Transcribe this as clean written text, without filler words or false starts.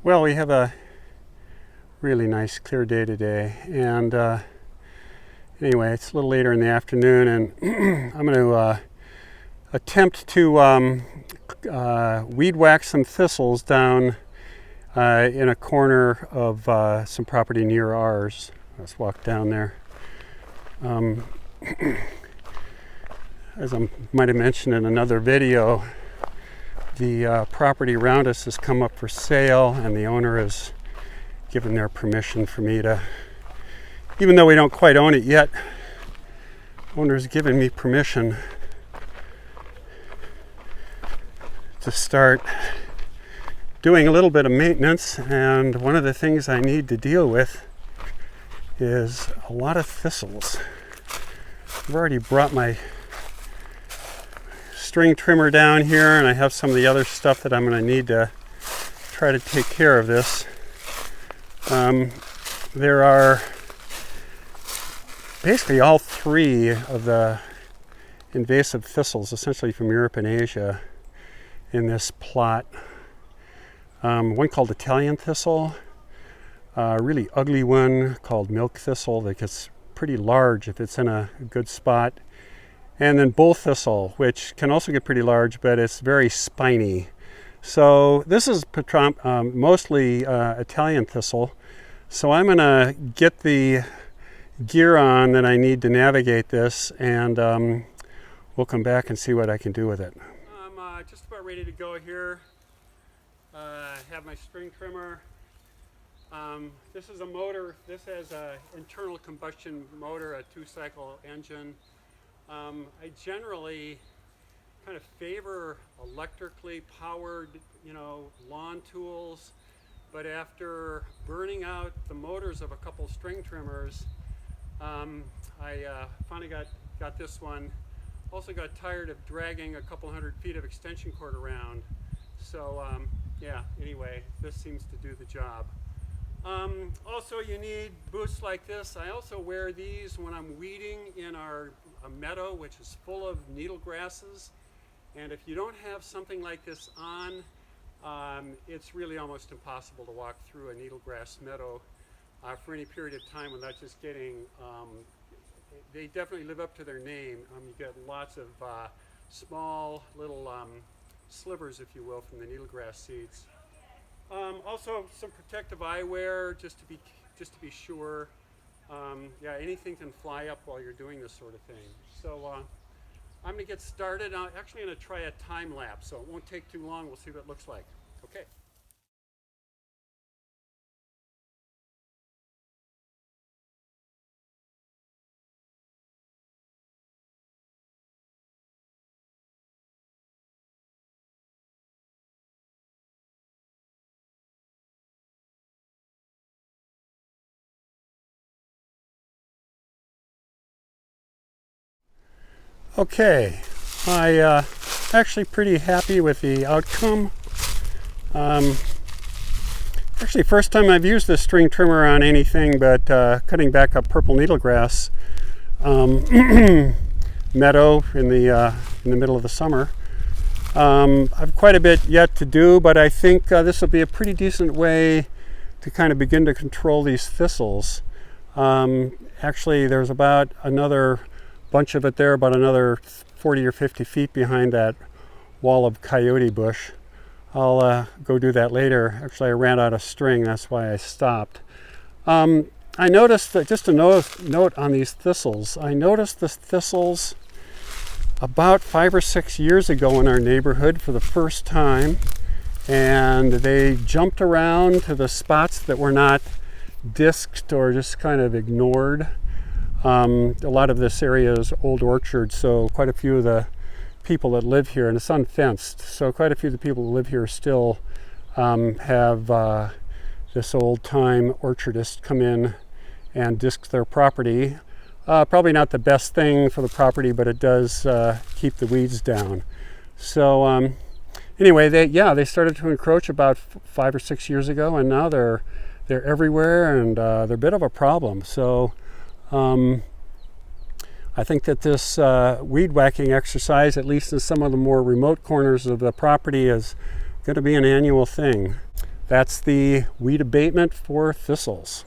Well, we have a really nice clear day today, and anyway, it's a little later in the afternoon, and I'm going to attempt to weed whack some thistles down in a corner of some property near ours. Let's walk down there. As I might have mentioned in another video, the property around us has come up for sale, and the owner has given their permission for me to, even though we don't quite own it yet, the owner's given me permission to start doing a little bit of maintenance. And one of the things I need to deal with is a lot of thistles. I've already brought my string trimmer down here, and I have some of the other stuff that I'm going to need to try to take care of this. There are basically all three of the invasive thistles, essentially from Europe and Asia, in this plot. One called Italian thistle, a really ugly one called milk thistle that gets pretty large if it's in a good spot. And then bull thistle, which can also get pretty large, but it's very spiny. So this is mostly Italian thistle. So I'm going to get the gear on that I need to navigate this, and we'll come back and see what I can do with it. I'm just about ready to go here. Have my string trimmer. This is a motor. This has an internal combustion motor, a 2-cycle engine. I generally kind of favor electrically powered, lawn tools, but after burning out the motors of a couple string trimmers, I finally got this one. Also got tired of dragging a couple hundred feet of extension cord around. So yeah, anyway, this seems to do the job. Also, you need boots like this. I also wear these when I'm weeding in a meadow which is full of needle grasses. And if you don't have something like this on, it's really almost impossible to walk through a needle grass meadow for any period of time without just getting, they definitely live up to their name. You get lots of small little slivers, if you will, from the needle grass seeds. Also some protective eyewear, just to be sure. Yeah, anything can fly up while you're doing this sort of thing. So I'm going to get started. I'm actually going to try a time lapse, so it won't take too long. We'll see what it looks like. Okay. Okay, I actually pretty happy with the outcome. Actually, first time I've used this string trimmer on anything but cutting back up purple needlegrass meadow in the middle of the summer. I've quite a bit yet to do, but I think this will be a pretty decent way to kind of begin to control these thistles. Actually, there's about another bunch of it there, about another 40 or 50 feet behind that wall of coyote bush. I'll go do that later. Actually, I ran out of string, that's why I stopped. I noticed that, just a note on these thistles, I noticed the thistles about 5 or 6 years ago in our neighborhood for the first time, and they jumped around to the spots that were not disked or just kind of ignored. A lot of this area is old orchard, so quite a few of the people that live here, and it's unfenced, so quite a few of the people who live here still have this old-time orchardist come in and disk their property. Probably not the best thing for the property, but it does keep the weeds down. So anyway, they started to encroach about 5 or 6 years ago, and now they're everywhere, and they're a bit of a problem. So I think that this weed whacking exercise, at least in some of the more remote corners of the property, is going to be an annual thing. that's the weed abatement for thistles.